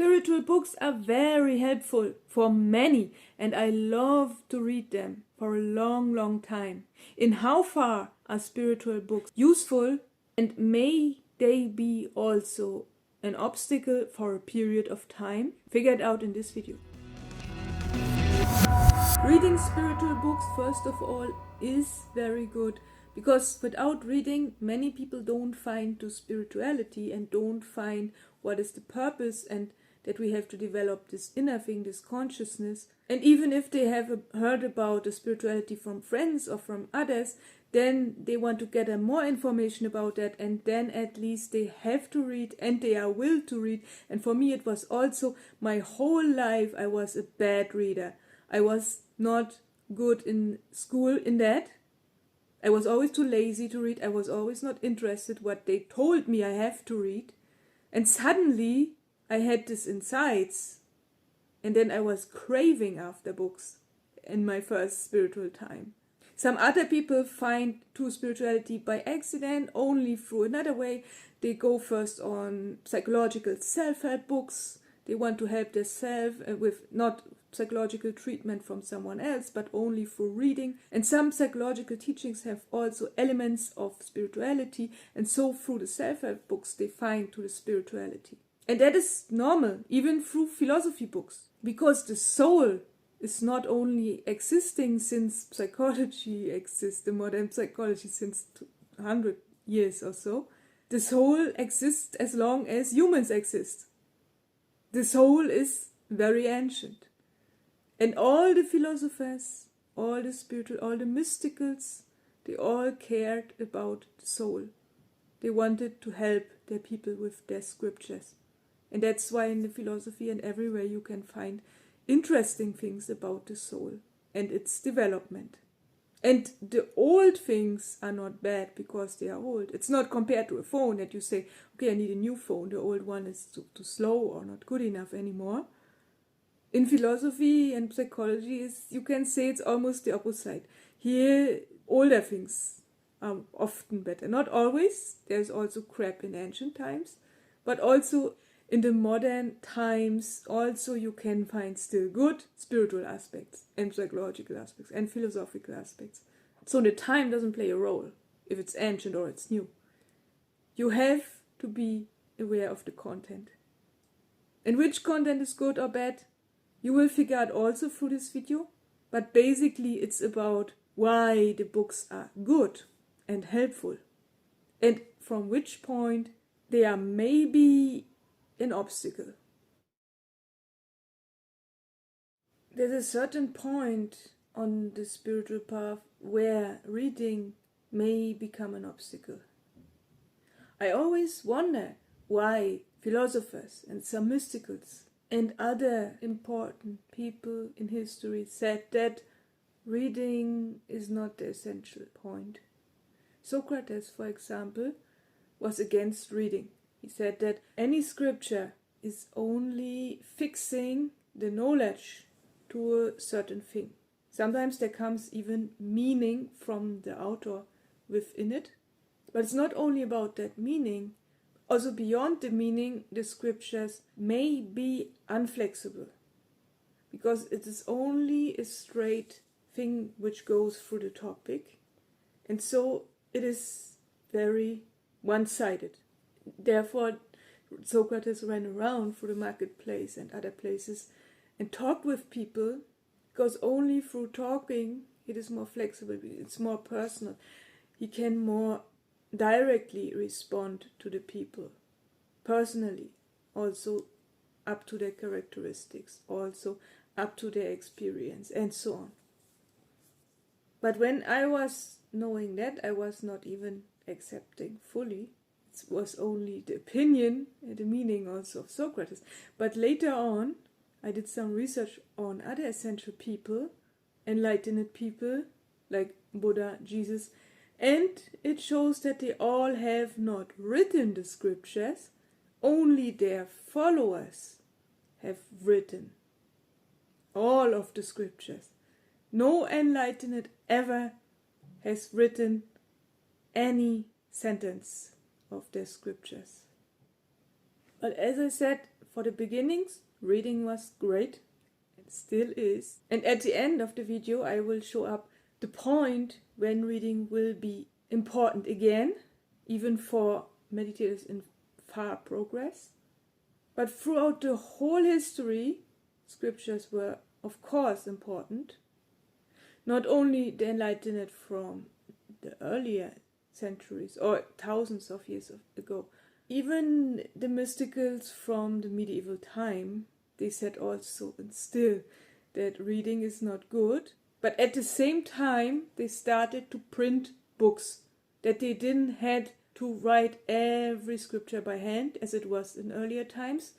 Spiritual books are very helpful for many, and I love to read them for a long, long time. In how far are spiritual books useful, and may they be also an obstacle for a period of time? Figure it out in this video. Reading spiritual books, first of all, is very good, because without reading, many people don't find to spirituality and don't find what is the purpose, and that we have to develop this inner thing, this consciousness. And even if they have heard about the spirituality from friends or from others, then they want to gather more information about that, and then at least they have to read and they are will to read. And for me, it was also my whole life I was a bad reader. I was not good in school in that. I was always too lazy to read. I was always not interested what they told me I have to read. And suddenly I had this insights, and then I was craving after books in my first spiritual time. Some other people find to spirituality by accident, only through another way. They go first on psychological self-help books. They want to help themselves with not psychological treatment from someone else, but only through reading. And some psychological teachings have also elements of spirituality, and so through the self-help books they find to the spirituality. And that is normal, even through philosophy books, because the soul is not only existing since psychology exists, the modern psychology since 200 years or so. The soul exists as long as humans exist. The soul is very ancient. And all the philosophers, all the spiritual, all the mysticals, they all cared about the soul. They wanted to help their people with their scriptures. And that's why in the philosophy and everywhere you can find interesting things about the soul and its development. And the old things are not bad because they are old. It's not compared to a phone that you say, okay, I need a new phone. The old one is too slow or not good enough anymore. In philosophy and psychology, you can say it's almost the opposite. Here, older things are often better. Not always. There's also crap in ancient times. But also in the modern times, also you can find still good spiritual aspects and psychological aspects and philosophical aspects. So the time doesn't play a role if it's ancient or it's new. You have to be aware of the content. And which content is good or bad, you will figure out also through this video. But basically it's about why the books are good and helpful, and from which point they are maybe an obstacle. There's a certain point on the spiritual path where reading may become an obstacle. I always wonder why philosophers and some mysticals and other important people in history said that reading is not the essential point. Socrates, for example, was against reading. He said that any scripture is only fixing the knowledge to a certain thing. Sometimes there comes even meaning from the author within it. But it's not only about that meaning. Also beyond the meaning, the scriptures may be unflexible, because it is only a straight thing which goes through the topic. And so it is very one-sided. Therefore, Socrates ran around through the marketplace and other places and talked with people, because only through talking it is more flexible, it's more personal. He can more directly respond to the people, personally, also up to their characteristics, also up to their experience, and so on. But when I was knowing that, I was not even accepting fully. It was only the opinion and the meaning also of Socrates. But later on, I did some research on other essential people, enlightened people, like Buddha, Jesus, and it shows that they all have not written the scriptures, only their followers have written all of the scriptures. No enlightened ever has written any sentence of their scriptures. But as I said, for the beginnings, reading was great. It still is. And at the end of the video, I will show up the point when reading will be important again, even for meditators in far progress. But throughout the whole history, scriptures were, of course, important. Not only the enlightenment from the earlier centuries or thousands of years ago, even the mysticals from the medieval time, they said also and still that reading is not good. But at the same time, they started to print books, that they didn't had to write every scripture by hand as it was in earlier times.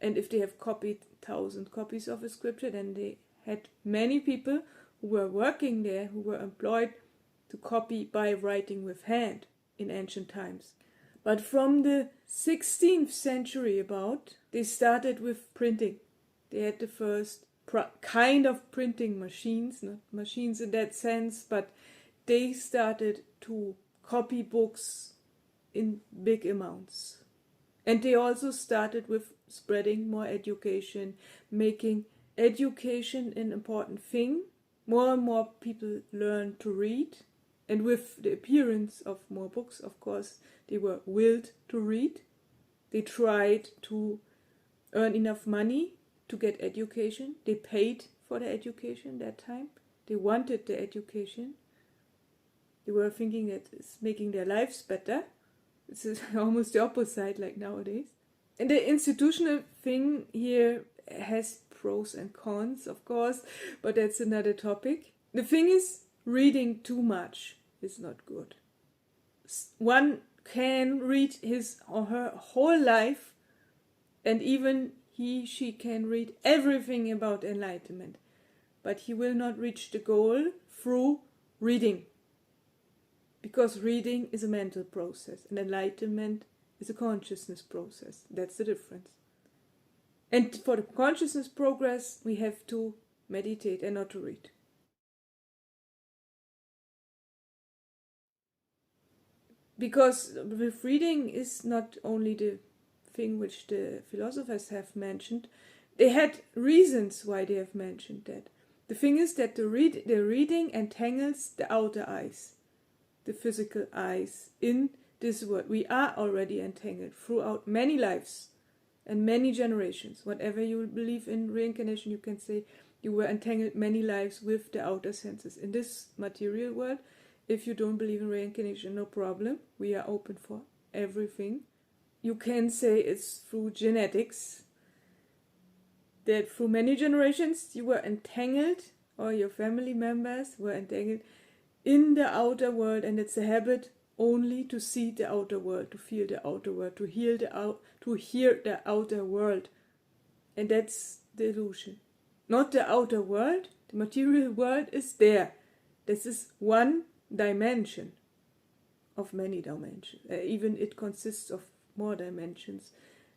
And if they have copied 1,000 copies of a scripture, then they had many people who were working there, who were employed to copy by writing with hand in ancient times. But from the 16th century about, they started with printing. They had the first kind of printing machines, not machines in that sense, but they started to copy books in big amounts. And they also started with spreading more education, making education an important thing. More and more people learned to read. And with the appearance of more books, of course, they were willed to read. They tried to earn enough money to get education. They paid for the education that time. They wanted the education. They were thinking that it's making their lives better. This is almost the opposite like nowadays. And the institutional thing here has pros and cons, of course, but that's another topic. The thing is, reading too much is not good. One can read his or her whole life, and even she can read everything about enlightenment, but he will not reach the goal through reading. Because reading is a mental process, and enlightenment is a consciousness process. That's the difference. And for the consciousness progress, we have to meditate and not to read. Because with reading is not only the thing which the philosophers have mentioned, they had reasons why they have mentioned that. The thing is that the reading entangles the outer eyes, the physical eyes in this world. We are already entangled throughout many lives and many generations. Whatever you believe in reincarnation, you can say you were entangled many lives with the outer senses. In this material world, if you don't believe in reincarnation, no problem. We are open for everything. You can say it's through genetics, that through many generations you were entangled, or your family members were entangled in the outer world, and it's a habit only to see the outer world, to feel the outer world, to hear the outer world. And that's the illusion. Not the outer world. The material world is there. This is one dimension of many dimensions. Even it consists of more dimensions.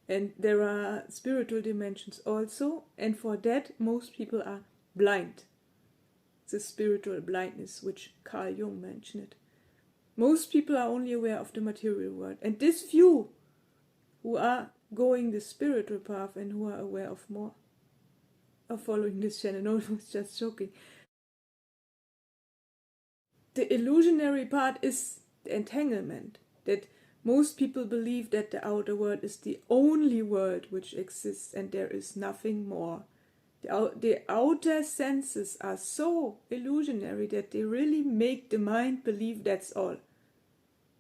And there are spiritual dimensions also. And for that, most people are blind. The spiritual blindness, which Carl Jung mentioned. Most people are only aware of the material world. And this few who are going the spiritual path and who are aware of more are following this channel. No, it was just joking. The illusionary part is the entanglement. That most people believe that the outer world is the only world which exists and there is nothing more. The outer senses are so illusionary that they really make the mind believe that's all.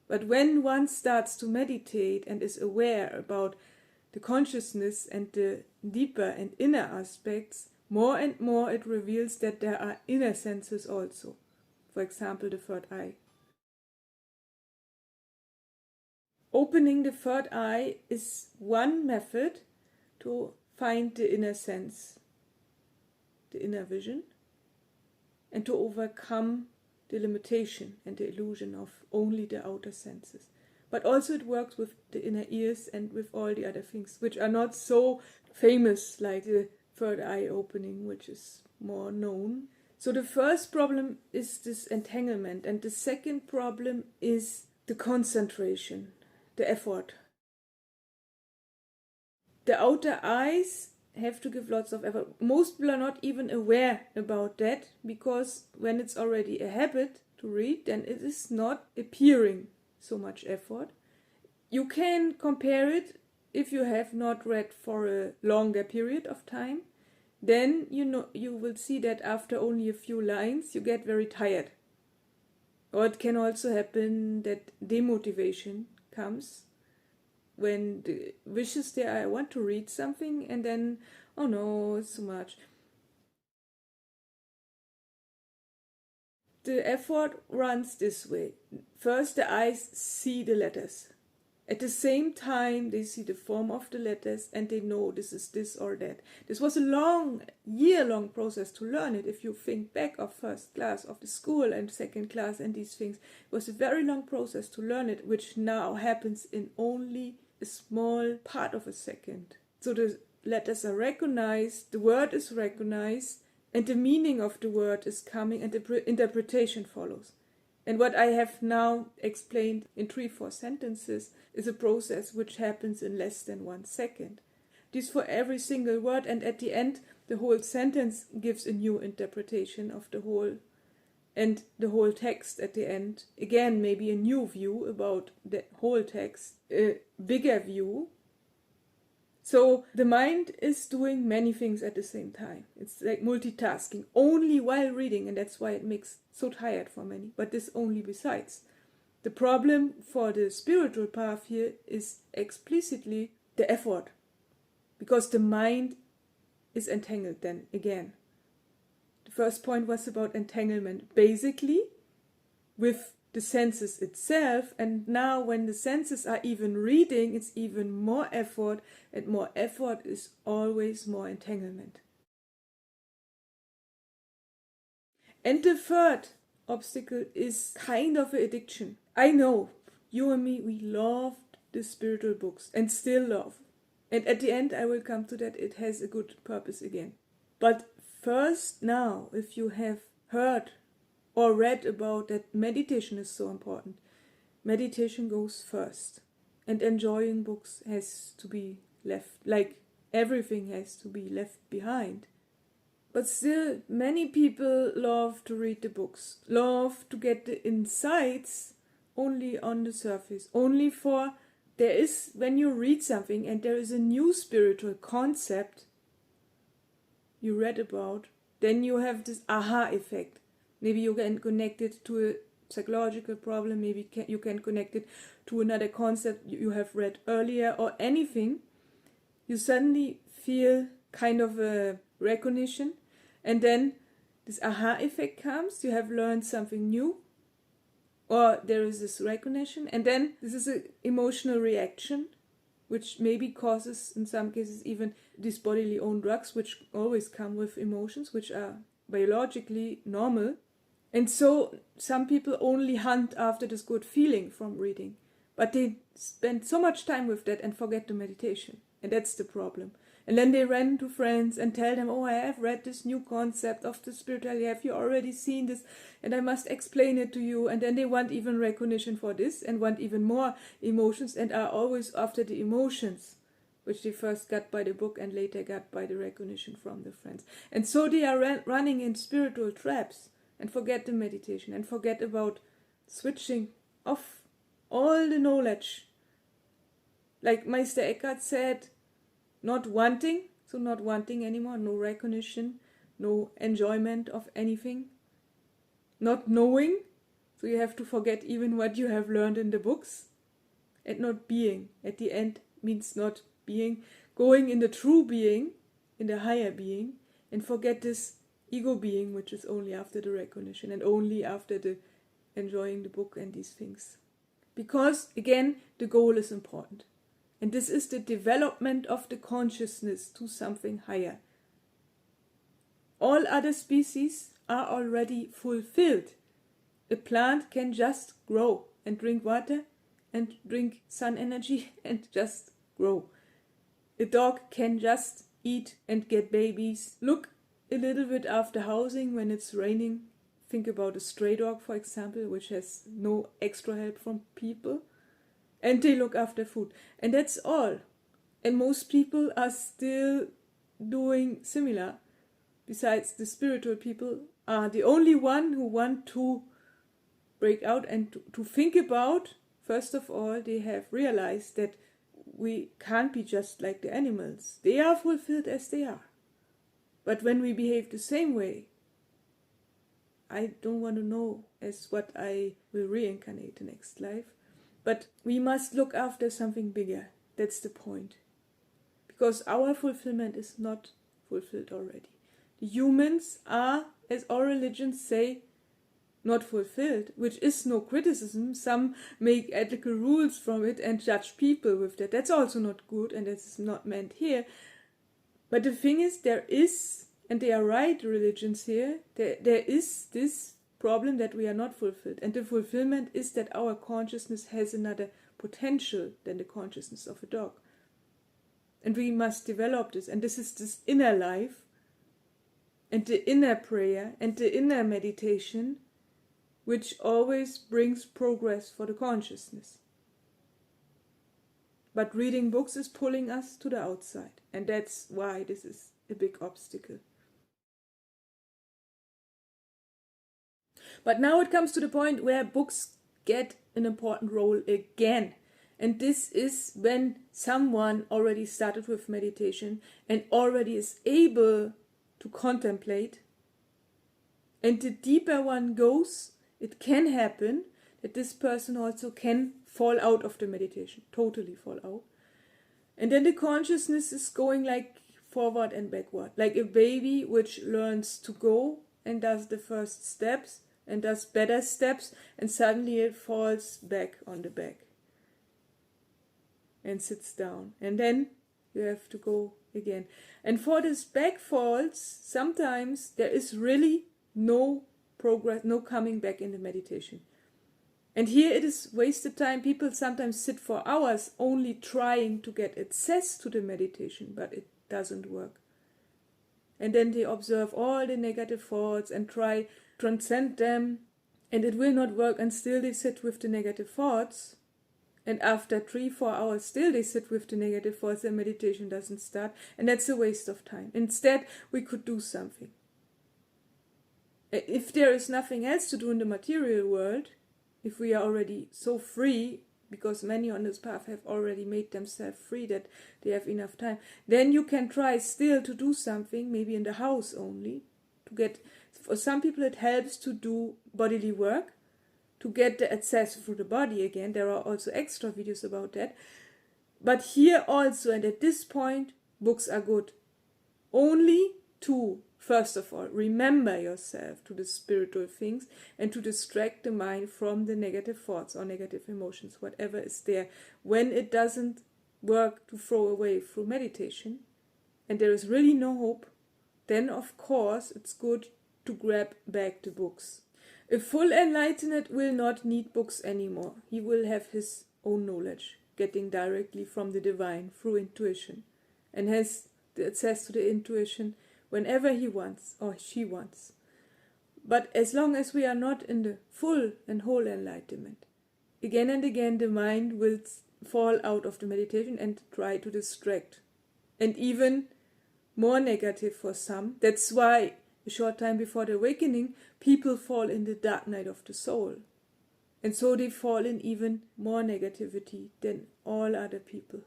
But when one starts to meditate and is aware about the consciousness and the deeper and inner aspects, more and more it reveals that there are inner senses also. For example, the third eye. Opening the third eye is one method to find the inner sense, the inner vision, and to overcome the limitation and the illusion of only the outer senses. But also it works with the inner ears and with all the other things, which are not so famous, like the third eye opening, which is more known. So the first problem is this entanglement, and the second problem is the concentration, the effort. the outer eyes have to give lots of effort. Most people are not even aware about that, because when it's already a habit to read, then it is not appearing so much effort. You can compare it if you have not read for a longer period of time. Then you will see that after only a few lines you get very tired. Or it can also happen that demotivation comes when the wishes there, I want to read something, and then, oh no, it's too much. The effort runs this way. First, the eyes see the letters. At the same time, they see the form of the letters and they know this is this or that. This was a year-long process to learn it. If you think back of first class of the school and second class and these things, it was a very long process to learn it, which now happens in only a small part of a second. So the letters are recognized, the word is recognized, and the meaning of the word is coming, and the interpretation follows. And what I have now explained in 3-4 sentences is a process which happens in less than 1 second. This for every single word, and at the end the whole sentence gives a new interpretation of the whole, and the whole text at the end, again maybe a new view about the whole text, a bigger view. So the mind is doing many things at the same time. It's like multitasking only while reading, and that's why it makes so tired for many. But this only besides. The problem for the spiritual path here is explicitly the effort, because the mind is entangled then again. The first point was about entanglement, basically with the senses itself, and now when the senses are even reading, it's even more effort, and more effort is always more entanglement. And the third obstacle is kind of an addiction. I know, you and me, we loved the spiritual books and still love. And at the end I will come to that, it has a good purpose again. But first now, if you have heard or read about that meditation is so important, meditation goes first. And enjoying books has to be left, like everything has to be left behind. But still, many people love to read the books, love to get the insights only on the surface, only for, there is, when you read something and there is a new spiritual concept you read about, then you have this aha effect. Maybe you can connect it to a psychological problem, maybe you can connect it to another concept you have read earlier, or anything. You suddenly feel kind of a recognition, and then this aha effect comes, you have learned something new, or there is this recognition, and then this is an emotional reaction, which maybe causes, in some cases, even these bodily own drugs, which always come with emotions, which are biologically normal. And so some people only hunt after this good feeling from reading, but they spend so much time with that and forget the meditation, and that's the problem. And then they run to friends and tell them, oh, I have read this new concept of the spirituality, have you already seen this, and I must explain it to you. And then they want even recognition for this and want even more emotions, and are always after the emotions, which they first got by the book and later got by the recognition from the friends. And so they are running in spiritual traps and forget the meditation and forget about switching off all the knowledge. Like Meister Eckhart said, not wanting anymore, no recognition, no enjoyment of anything. Not knowing, so you have to forget even what you have learned in the books. And not being, at the end, means not being, going in the true being, in the higher being, and forget this ego being, which is only after the recognition and only after the enjoying the book and these things. Because, again, the goal is important. And this is the development of the consciousness to something higher. All other species are already fulfilled. A plant can just grow and drink water and drink sun energy and just grow. A dog can just eat and get babies. Look a little bit after housing when it's raining. Think about a stray dog, for example, which has no extra help from people. And they look after food. And that's all. And most people are still doing similar. Besides, the spiritual people are the only one who want to break out and to think about, first of all, they have realized that we can't be just like the animals. They are fulfilled as they are. But when we behave the same way, I don't want to know as what I will reincarnate the next life. But we must look after something bigger. That's the point. Because our fulfillment is not fulfilled already. The humans are, as all religions say, not fulfilled, which is no criticism. Some make ethical rules from it and judge people with that. That's also not good, and that's not meant here. But the thing is, there is, and they are right, religions here, there is this problem that we are not fulfilled. And the fulfillment is that our consciousness has another potential than the consciousness of a dog. And we must develop this. And this is this inner life, and the inner prayer, and the inner meditation, which always brings progress for the consciousness. But reading books is pulling us to the outside, and that's why this is a big obstacle. But now it comes to the point where books get an important role again. And this is when someone already started with meditation and already is able to contemplate. And the deeper one goes, it can happen that this person also can fall out of the meditation, totally fall out. And then the consciousness is going like forward and backward, like a baby which learns to go and does the first steps and does better steps, and suddenly it falls back on the back and sits down. And then you have to go again. And for this back falls, sometimes there is really no progress, no coming back in the meditation. And here it is wasted time. People sometimes sit for hours only trying to get access to the meditation, but it doesn't work. And then they observe all the negative thoughts and try to transcend them, and it will not work, and still they sit with the negative thoughts. And after 3-4 hours still they sit with the negative thoughts and meditation doesn't start, and that's a waste of time. Instead, we could do something. If there is nothing else to do in the material world, if we are already so free, because many on this path have already made themselves free that they have enough time, then you can try still to do something, maybe in the house only, to get, for some people it helps to do bodily work, to get the access through the body again. There are also extra videos about that. But here also, and at this point, books are good. Only to, first of all, remember yourself to the spiritual things and to distract the mind from the negative thoughts or negative emotions, whatever is there. When it doesn't work to throw away through meditation, and there is really no hope, then of course it's good to grab back the books. A full enlightened will not need books anymore. He will have his own knowledge, getting directly from the divine through intuition, and has the access to the intuition whenever he wants or she wants. But as long as we are not in the full and whole enlightenment, again and again the mind will fall out of the meditation and try to distract. And even more negative for some. That's why a short time before the awakening, people fall in the dark night of the soul. And so they fall in even more negativity than all other people.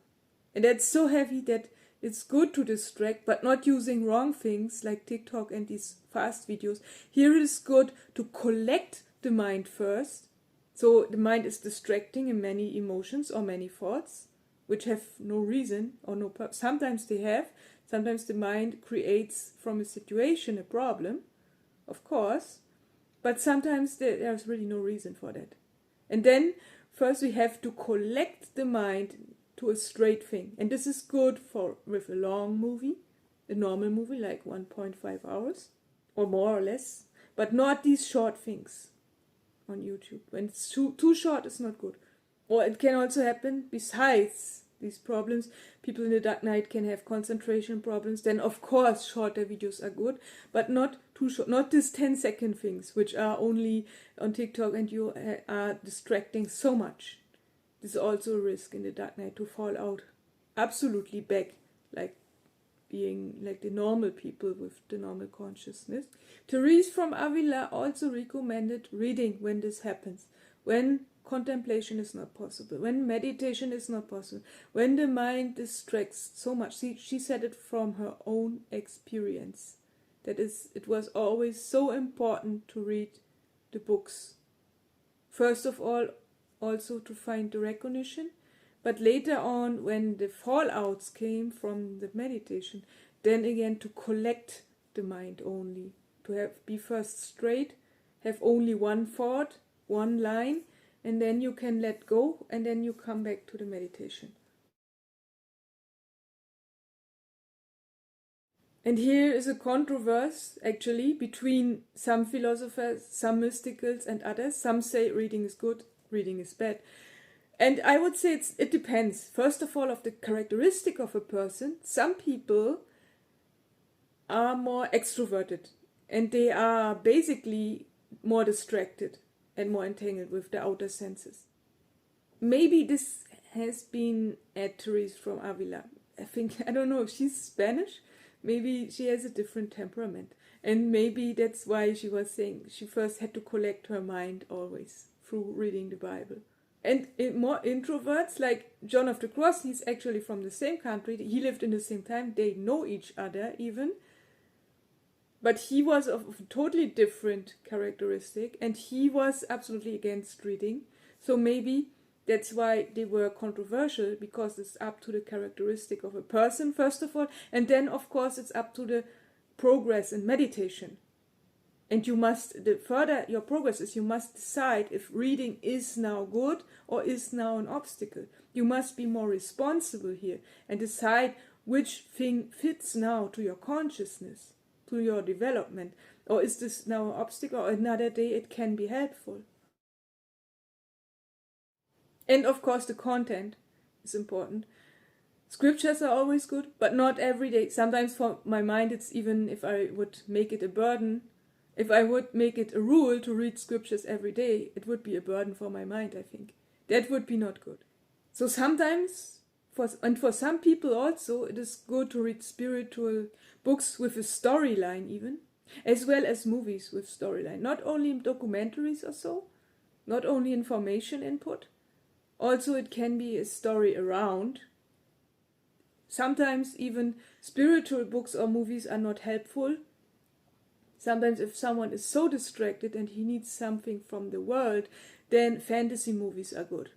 And that's so heavy that it's good to distract, but not using wrong things like TikTok and these fast videos. Here it is good to collect the mind first. So the mind is distracting in many emotions or many thoughts, which have no reason or no purpose. Sometimes they have. Sometimes the mind creates from a situation a problem, of course, but sometimes there's really no reason for that. And then first we have to collect the mind to a straight thing. And this is good for with a long movie, a normal movie like 1.5 hours or more or less, but not these short things on YouTube. When it's too short, it's not good. Or it can also happen besides these problems. People in the dark night can have concentration problems. Then of course shorter videos are good, but not too short. Not these 10-second things which are only on TikTok and you are distracting so much. This is also a risk in the dark night to fall out absolutely back, like being like the normal people with the normal consciousness. Therese from Avila also recommended reading when this happens, when contemplation is not possible, when meditation is not possible, when the mind distracts so much. She said it from her own experience. That is, it was always so important to read the books. First of all, also to find the recognition, but later on, when the fallouts came from the meditation, then again to collect the mind only, to be first straight, have only one thought, one line, and then you can let go, and then you come back to the meditation. And here is a controversy, actually, between some philosophers, some mysticals, and others. Some say reading is good, reading is bad. And I would say it depends, first of all, of the characteristic of a person. Some people are more extroverted, and they are basically more distracted and more entangled with the outer senses. Maybe this has been at Therese from Avila. I don't know if she's Spanish. Maybe she has a different temperament. And maybe that's why she was saying she first had to collect her mind always through reading the Bible. And more introverts, like John of the Cross, he's actually from the same country. He lived in the same time. They know each other even. But he was of a totally different characteristic. And he was absolutely against reading. So maybe that's why they were controversial, because it's up to the characteristic of a person, first of all. And then, of course, it's up to the progress in meditation. And the further your progress is, you must decide if reading is now good or is now an obstacle. You must be more responsible here and decide which thing fits now to your consciousness, to your development. Or is this now an obstacle, or another day it can be helpful. And of course the content is important. Scriptures are always good, but not every day. Sometimes for my mind it's even, if I would make it a burden, if I would make it a rule to read scriptures every day, it would be a burden for my mind, I think. That would be not good. So sometimes, for some people also, it is good to read spiritual books with a storyline even, as well as movies with storyline. Not only documentaries or so, not only information input, also it can be a story around. Sometimes even spiritual books or movies are not helpful. Sometimes if someone is so distracted and he needs something from the world, then fantasy movies are good.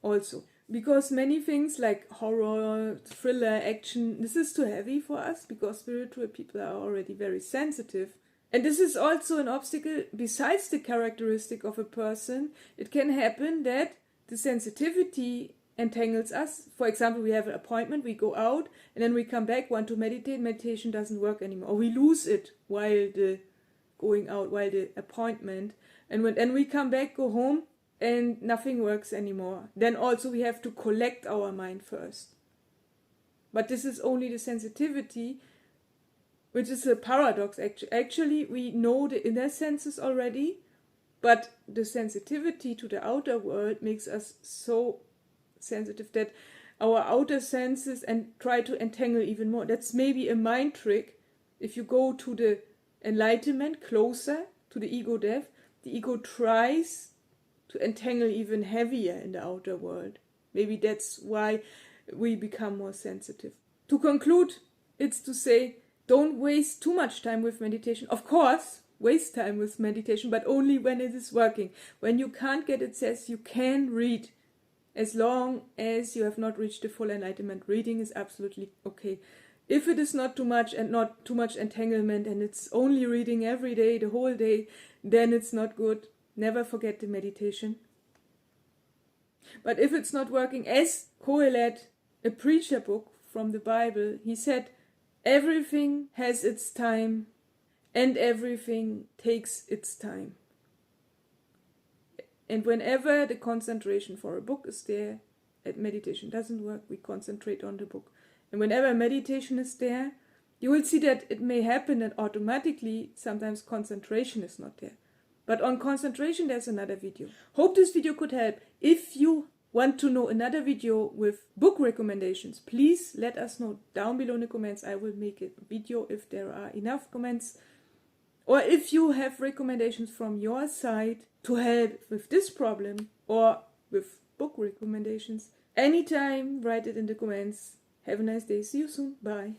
Also, because many things like horror, thriller, action, this is too heavy for us, because spiritual people are already very sensitive. And this is also an obstacle. Besides the characteristic of a person, it can happen that the sensitivity entangles us. For example, we have an appointment, we go out, and then we come back, want to meditate, meditation doesn't work anymore. Or we lose it while the appointment. And then we come back, go home, and nothing works anymore. Then also we have to collect our mind first. But this is only the sensitivity, which is a paradox. Actually, we know the inner senses already, but the sensitivity to the outer world makes us so sensitive that our outer senses and try to entangle even more. That's maybe a mind trick. If you go to the enlightenment, closer to the ego death, the ego tries to entangle even heavier in the outer world. Maybe that's why we become more sensitive. To conclude, it's to say, don't waste too much time with meditation. Of course, waste time with meditation, but only when it is working. When you can't get it, says you can read. As long as you have not reached the full enlightenment, reading is absolutely okay. If it is not too much and not too much entanglement, and it's only reading every day, the whole day, then it's not good. Never forget the meditation. But if it's not working, as Kohelet, a preacher book from the Bible, he said, everything has its time and everything takes its time. And whenever the concentration for a book is there, and meditation doesn't work, we concentrate on the book. And whenever meditation is there, you will see that it may happen that automatically sometimes concentration is not there. But on concentration, there's another video. Hope this video could help. If you want to know another video with book recommendations, please let us know down below in the comments. I will make a video if there are enough comments. Or if you have recommendations from your side to help with this problem or with book recommendations, anytime write it in the comments. Have a nice day. See you soon. Bye.